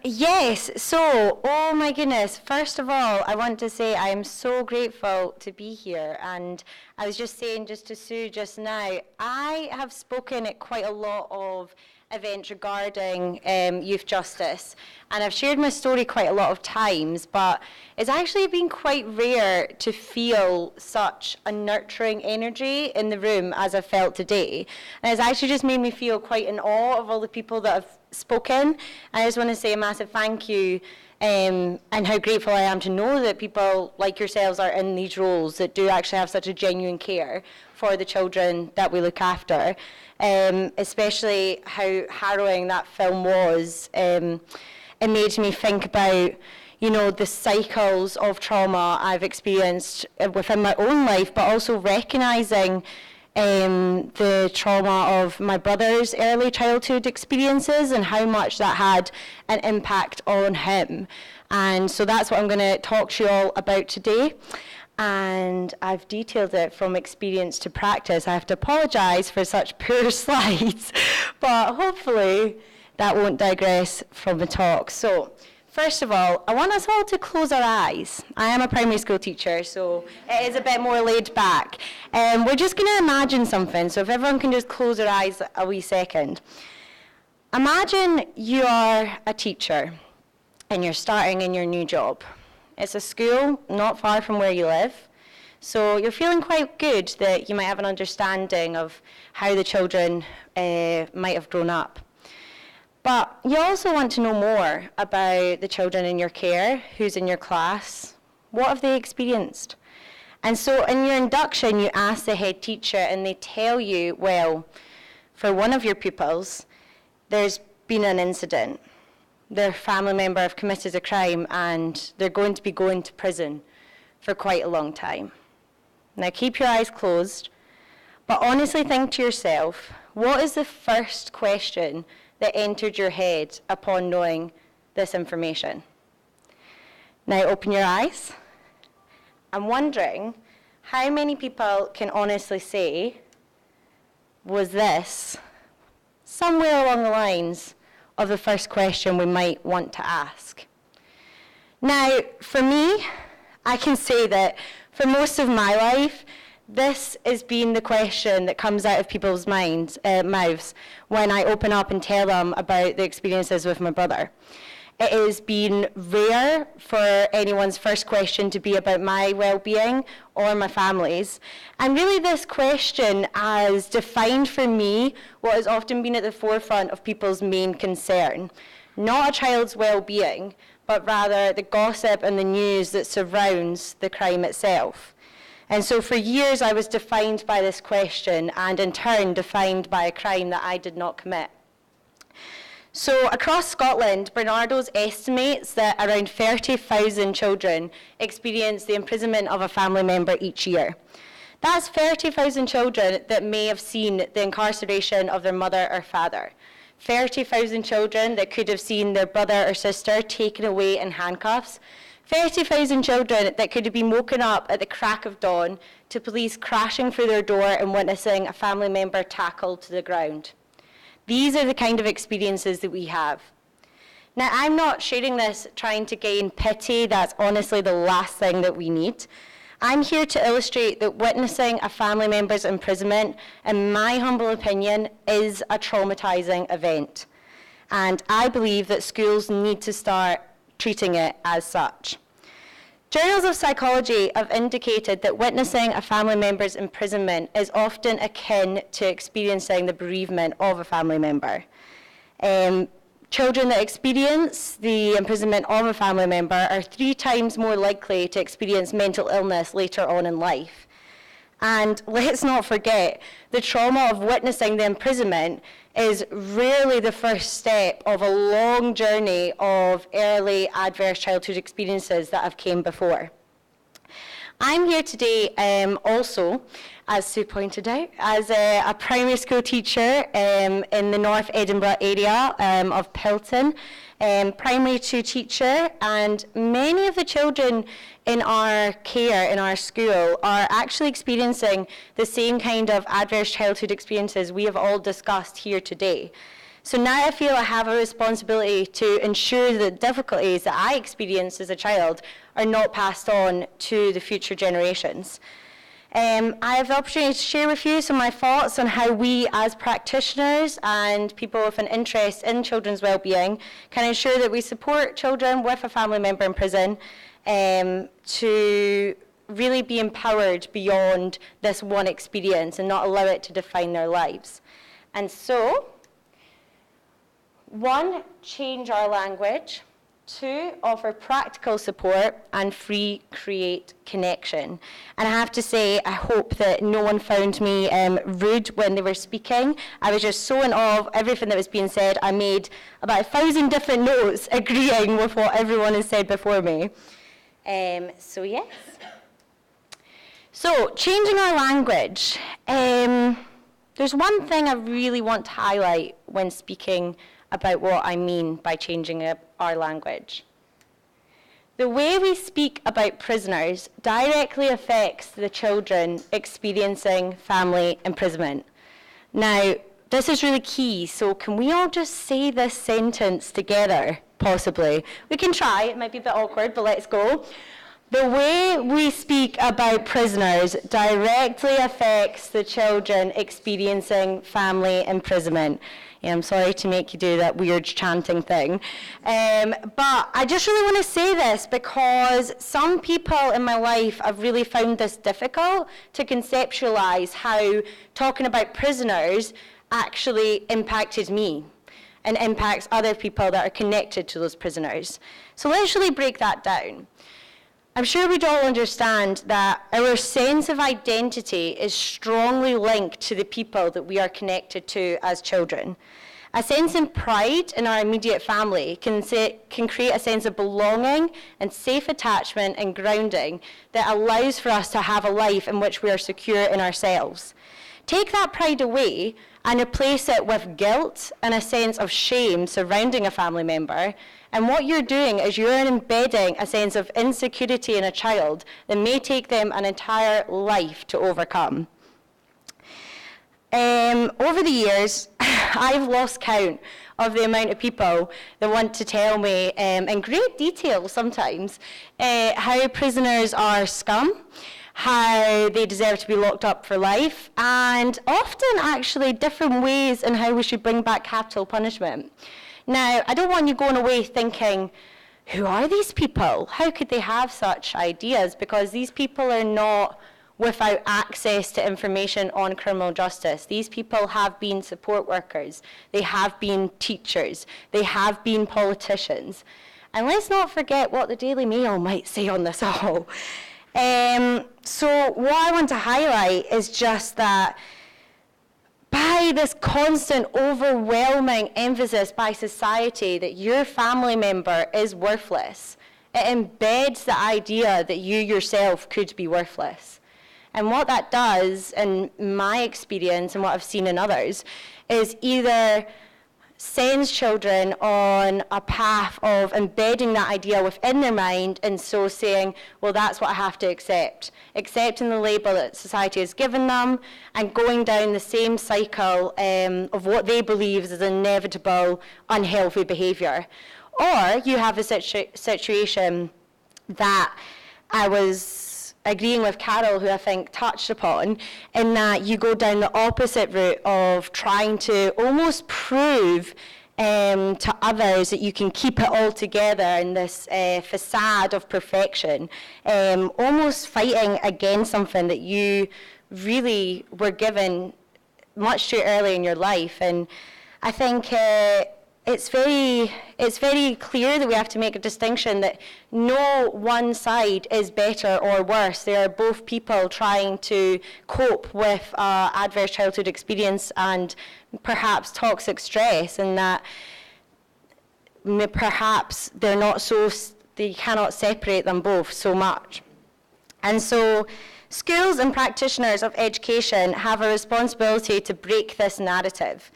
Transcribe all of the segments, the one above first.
Yes, so, oh my goodness, first of all, I want to say I am so grateful to be here, and I was just saying just to Sue just now, I have spoken at quite a lot of events regarding youth justice, and I've shared my story quite a lot of times, but it's actually been quite rare to feel such a nurturing energy in the room as I felt today, and it's actually just made me feel quite in awe of all the people that have spoken. I just want to say a massive thank you and how grateful I am to know that people like yourselves are in these roles that do actually have such a genuine care for the children that we look after, especially how harrowing that film was. It made me think about, you know, the cycles of trauma I've experienced within my own life, but also recognising the trauma of my brother's early childhood experiences and how much that had an impact on him. And so that's what I'm going to talk to you all about today. And I've detailed it from experience to practice. I have to apologise for such poor slides, but hopefully that won't digress from the talk. So, first of all, I want us all to close our eyes. I am a primary school teacher, so it is a bit more laid back. We're just going to imagine something, so if everyone can just close their eyes a wee second. Imagine you are a teacher and you're starting in your new job. It's a school not far from where you live, so you're feeling quite good that you might have an understanding of how the children might have grown up. But you also want to know more about the children in your care, who's in your class, what have they experienced? And so in your induction, you ask the head teacher and they tell you, well, for one of your pupils, there's been an incident. Their family member have committed a crime and they're going to be going to prison for quite a long time. Now keep your eyes closed, but honestly think to yourself, what is the first question that entered your head upon knowing this information? Now open your eyes. I'm wondering how many people can honestly say, was this somewhere along the lines of the first question we might want to ask? Now, for me, I can say that for most of my life, this has been the question that comes out of people's mouths when I open up and tell them about the experiences with my brother. It has been rare for anyone's first question to be about my well-being or my family's. And really this question has defined for me what has often been at the forefront of people's main concern. Not a child's well-being, but rather the gossip and the news that surrounds the crime itself. And so for years I was defined by this question and in turn defined by a crime that I did not commit. So across Scotland, Bernardo's estimates that around 30,000 children experience the imprisonment of a family member each year. That's 30,000 children that may have seen the incarceration of their mother or father. 30,000 children that could have seen their brother or sister taken away in handcuffs. 30,000 children that could have been woken up at the crack of dawn to police crashing through their door and witnessing a family member tackled to the ground. These are the kind of experiences that we have. Now, I'm not sharing this trying to gain pity. That's honestly the last thing that we need. I'm here to illustrate that witnessing a family member's imprisonment, in my humble opinion, is a traumatizing event. And I believe that schools need to start treating it as such. Journals of psychology have indicated that witnessing a family member's imprisonment is often akin to experiencing the bereavement of a family member. Children that experience the imprisonment of a family member are 3 times more likely to experience mental illness later on in life. And let's not forget, the trauma of witnessing the imprisonment is rarely the first step of a long journey of early adverse childhood experiences that have came before. I'm here today also, as Sue pointed out, as a primary school teacher in the North Edinburgh area of Pilton, primary 2 teacher, and many of the children in our care, in our school, are actually experiencing the same kind of adverse childhood experiences we have all discussed here today. So now I feel I have a responsibility to ensure that the difficulties that I experienced as a child are not passed on to the future generations. I have the opportunity to share with you some of my thoughts on how we as practitioners and people with an interest in children's well-being can ensure that we support children with a family member in prison to really be empowered beyond this one experience and not allow it to define their lives. And so, 1, change our language. 2, offer practical support. And 3, create connection. And I have to say, I hope that no one found me rude when they were speaking. I was just so in awe of everything that was being said. I made about 1,000 different notes agreeing with what everyone has said before me. So yes. So, changing our language. There's one thing I really want to highlight when speaking about what I mean by changing our language. The way we speak about prisoners directly affects the children experiencing family imprisonment. Now, this is really key, so can we all just say this sentence together, possibly? We can try, it might be a bit awkward, but let's go. The way we speak about prisoners directly affects the children experiencing family imprisonment. Yeah, I'm sorry to make you do that weird chanting thing. But I just really want to say this because some people in my life have really found this difficult to conceptualize how talking about prisoners actually impacted me and impacts other people that are connected to those prisoners. So let's really break that down. I'm sure we'd all understand that our sense of identity is strongly linked to the people that we are connected to as children. A sense of pride in our immediate family can create a sense of belonging and safe attachment and grounding that allows for us to have a life in which we are secure in ourselves. Take that pride away and replace it with guilt and a sense of shame surrounding a family member, and what you're doing is you're embedding a sense of insecurity in a child that may take them an entire life to overcome. Over the years, I've lost count of the amount of people that want to tell me in great detail sometimes how prisoners are scum, how they deserve to be locked up for life, and often actually different ways in how we should bring back capital punishment. Now, I don't want you going away thinking, who are these people? How could they have such ideas? Because these people are not without access to information on criminal justice. These people have been support workers, they have been teachers, they have been politicians. And let's not forget what the Daily Mail might say on this all. So what I want to highlight is just that by this constant overwhelming emphasis by society that your family member is worthless, it embeds the idea that you yourself could be worthless. And what that does, in my experience and what I've seen in others, is either sends children on a path of embedding that idea within their mind and so saying, well, that's what I have to accept. Accepting the label that society has given them and going down the same cycle of what they believe is inevitable, unhealthy behaviour. Or you have a situation that I was agreeing with Carol, who I think touched upon, in that you go down the opposite route of trying to almost prove to others that you can keep it all together in this facade of perfection, almost fighting against something that you really were given much too early in your life. And I think it's very clear that we have to make a distinction that no one side is better or worse. They are both people trying to cope with adverse childhood experience and perhaps toxic stress, and that perhaps they cannot separate them both so much. And so schools and practitioners of education have a responsibility to break this narrative.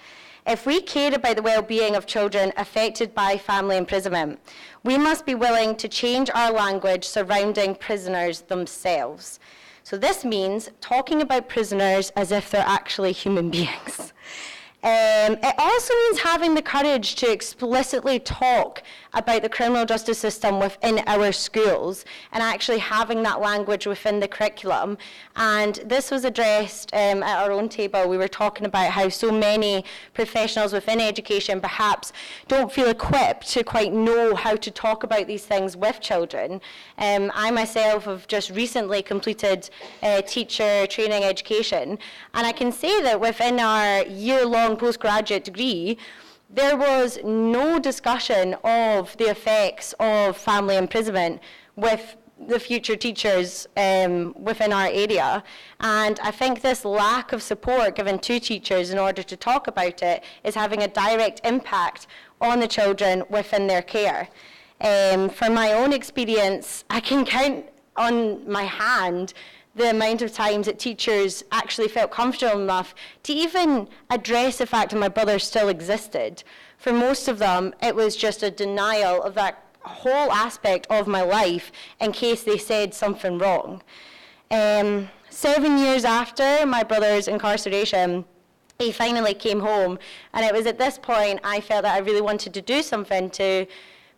If we care about the well-being of children affected by family imprisonment, we must be willing to change our language surrounding prisoners themselves. So this means talking about prisoners as if they're actually human beings. It also means having the courage to explicitly talk about the criminal justice system within our schools and actually having that language within the curriculum. And this was addressed at our own table. We were talking about how so many professionals within education perhaps don't feel equipped to quite know how to talk about these things with children. I myself have just recently completed teacher training education, and I can say that within our year-long postgraduate degree, there was no discussion of the effects of family imprisonment with the future teachers within our area. And I think this lack of support given to teachers in order to talk about it is having a direct impact on the children within their care. From my own experience, I can count on my hand the amount of times that teachers actually felt comfortable enough to even address the fact that my brother still existed. For most of them, it was just a denial of that whole aspect of my life in case they said something wrong. 7 years after my brother's incarceration, he finally came home, and it was at this point I felt that I really wanted to do something to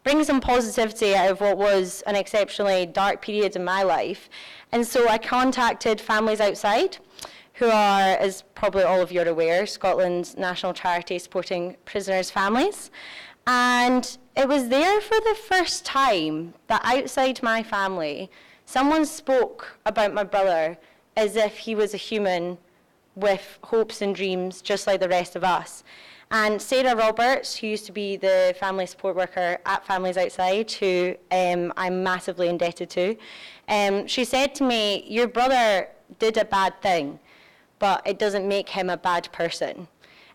bring some positivity out of what was an exceptionally dark period in my life. And so I contacted Families Outside, who are, as probably all of you are aware, Scotland's national charity supporting prisoners' families. And it was there for the first time that outside my family, someone spoke about my brother as if he was a human with hopes and dreams, just like the rest of us. And Sarah Roberts, who used to be the family support worker at Families Outside, who I'm massively indebted to, she said to me, "Your brother did a bad thing, but it doesn't make him a bad person."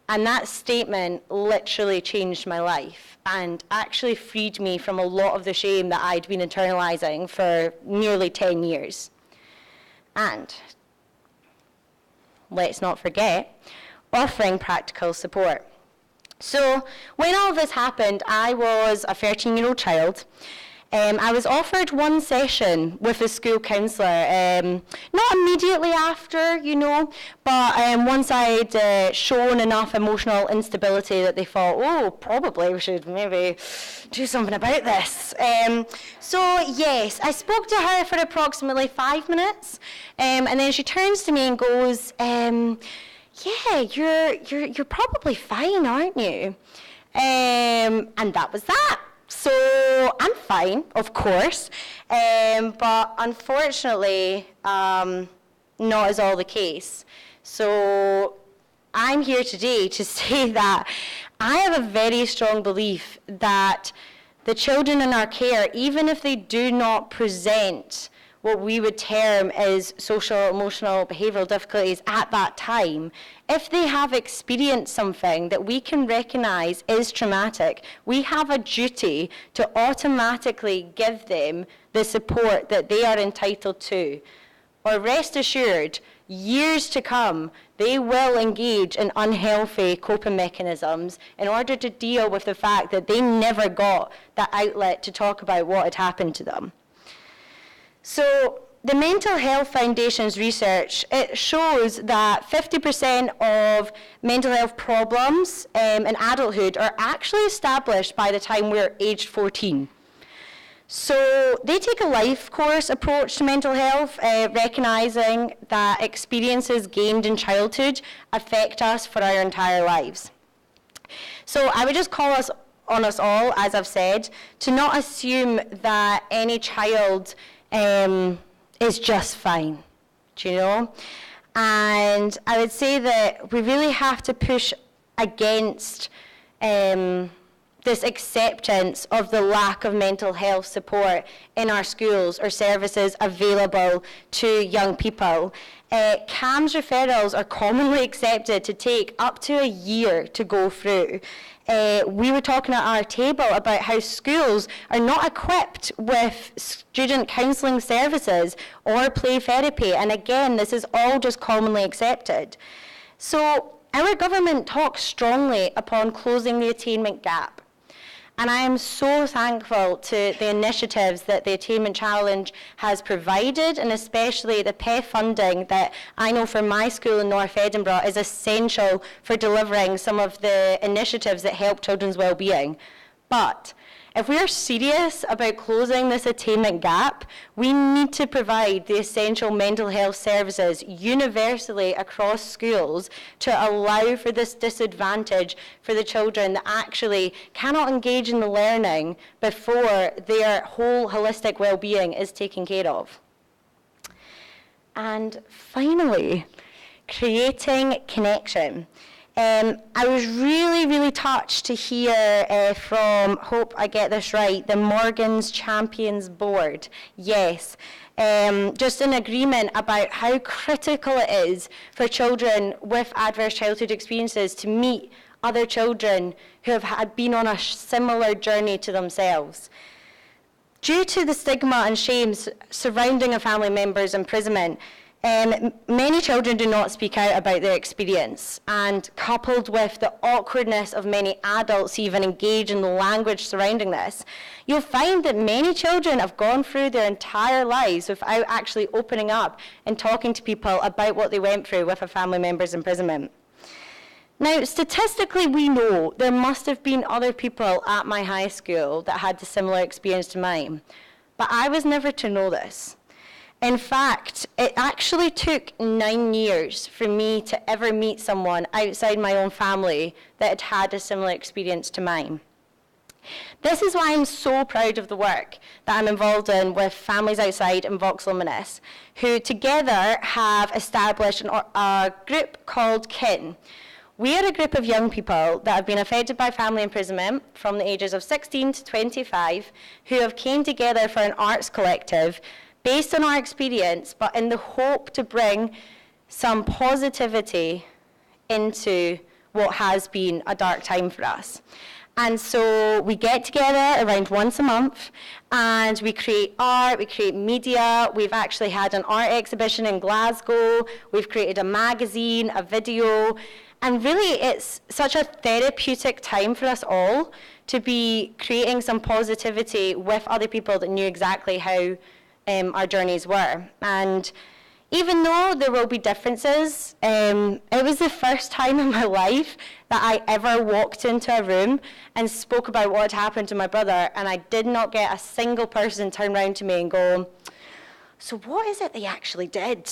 And that statement literally changed my life and actually freed me from a lot of the shame that I'd been internalizing for nearly 10 years. And let's not forget, offering practical support. So when all of this happened, I was a 13-year-old child. I was offered one session with a school counsellor, not immediately after, but once I'd shown enough emotional instability that they thought, oh, probably we should maybe do something about this. So yes, I spoke to her for approximately 5 minutes, and then she turns to me and goes, yeah, you're probably fine, aren't you? And that was that. So I'm fine, of course, but unfortunately, not is all the case. So I'm here today to say that I have a very strong belief that the children in our care, even if they do not present what we would term as social, emotional, behavioural difficulties at that time, if they have experienced something that we can recognise is traumatic, we have a duty to automatically give them the support that they are entitled to. Or rest assured, years to come, they will engage in unhealthy coping mechanisms in order to deal with the fact that they never got that outlet to talk about what had happened to them. So the Mental Health Foundation's research, it shows that 50% of mental health problems in adulthood are actually established by the time we're aged 14. So they take a life course approach to mental health, recognising that experiences gained in childhood affect us for our entire lives. So I would just call on us all, as I've said, to not assume that any child is just fine, do you know? And I would say that we really have to push against this acceptance of the lack of mental health support in our schools or services available to young people. CAMHS referrals are commonly accepted to take up to a year to go through. We were talking at our table about how schools are not equipped with student counselling services or play therapy, and again, this is all just commonly accepted. So our government talks strongly upon closing the attainment gap. And I am so thankful to the initiatives that the Attainment Challenge has provided, and especially the PEF funding that I know for my school in North Edinburgh is essential for delivering some of the initiatives that help children's well-being. But if we are serious about closing this attainment gap, we need to provide the essential mental health services universally across schools to allow for this disadvantage for the children that actually cannot engage in the learning before their whole holistic well-being is taken care of. And finally, creating connection. I was really touched to hear from, hope I get this right, the Morgan's Champions Board. Yes, just in agreement about how critical it is for children with adverse childhood experiences to meet other children who have been on a similar journey to themselves. Due to the stigma and shame surrounding a family member's imprisonment, many children do not speak out about their experience, and coupled with the awkwardness of many adults who even engage in the language surrounding this, you'll find that many children have gone through their entire lives without actually opening up and talking to people about what they went through with a family member's imprisonment. Now, statistically, we know there must have been other people at my high school that had a similar experience to mine, but I was never to know this. In fact, it actually took 9 years for me to ever meet someone outside my own family that had had a similar experience to mine. This is why I'm so proud of the work that I'm involved in with Families Outside and Vox Luminis, who together have established a group called KIN. We are a group of young people that have been affected by family imprisonment from the ages of 16 to 25 who have came together for an arts collective based on our experience, but in the hope to bring some positivity into what has been a dark time for us. And so we get together around once a month, and we create art, we create media. We've actually had an art exhibition in Glasgow. We've created a magazine, a video, and really it's such a therapeutic time for us all to be creating some positivity with other people that knew exactly how our journeys were. And even though there will be differences, it was the first time in my life that I ever walked into a room and spoke about what had happened to my brother, and I did not get a single person turn around to me and go, so what is it they actually did?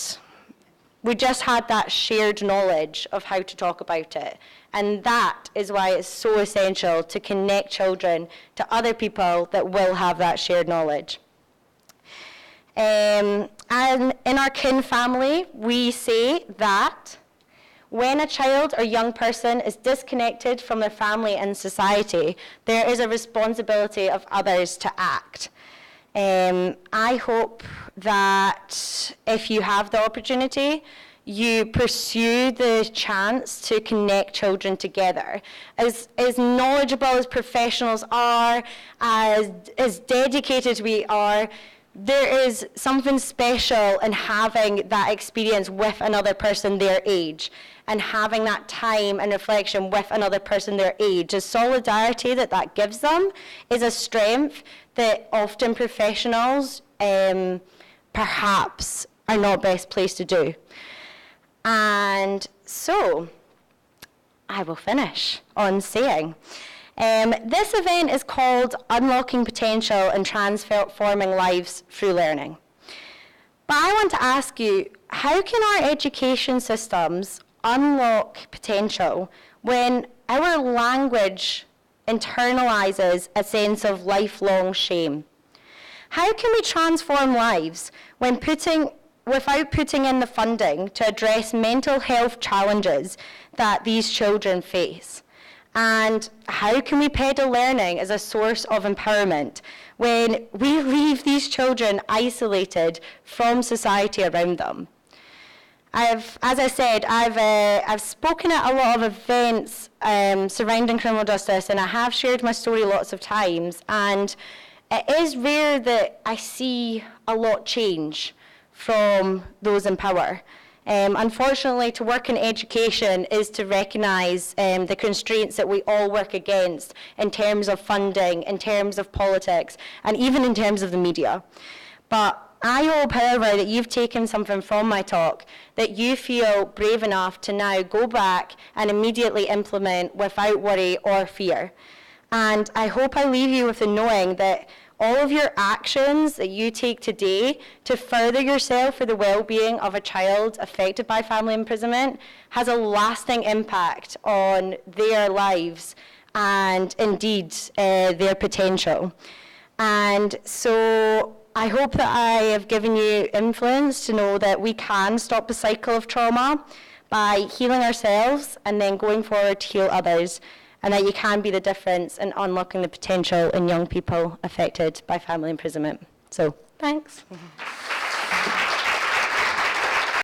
We just had that shared knowledge of how to talk about it. And that is why it's so essential to connect children to other people that will have that shared knowledge. And in our KIN family, we say that when a child or young person is disconnected from their family and society, there is a responsibility of others to act. I hope that if you have the opportunity, you pursue the chance to connect children together. As knowledgeable as professionals are, as dedicated we are, there is something special in having that experience with another person their age and having that time and reflection with another person their age. The solidarity that gives them is a strength that often professionals perhaps are not best placed to do. And so, I will finish on saying, this event is called Unlocking Potential and Transforming Lives Through Learning. But I want to ask you, how can our education systems unlock potential when our language internalizes a sense of lifelong shame? How can we transform lives without putting in the funding to address mental health challenges that these children face? And how can we peddle learning as a source of empowerment when we leave these children isolated from society around them? As I said, I've spoken at a lot of events surrounding criminal justice, and I have shared my story lots of times, and it is rare that I see a lot change from those in power. Unfortunately, to work in education is to recognise the constraints that we all work against in terms of funding, in terms of politics, and even in terms of the media. But I hope, however, that you've taken something from my talk, that you feel brave enough to now go back and immediately implement without worry or fear. And I hope I leave you with the knowing that all of your actions that you take today to further yourself for the well-being of a child affected by family imprisonment has a lasting impact on their lives and indeed their potential. And so I hope that I have given you influence to know that we can stop the cycle of trauma by healing ourselves and then going forward to heal others, and that you can be the difference in unlocking the potential in young people affected by family imprisonment. So, thanks.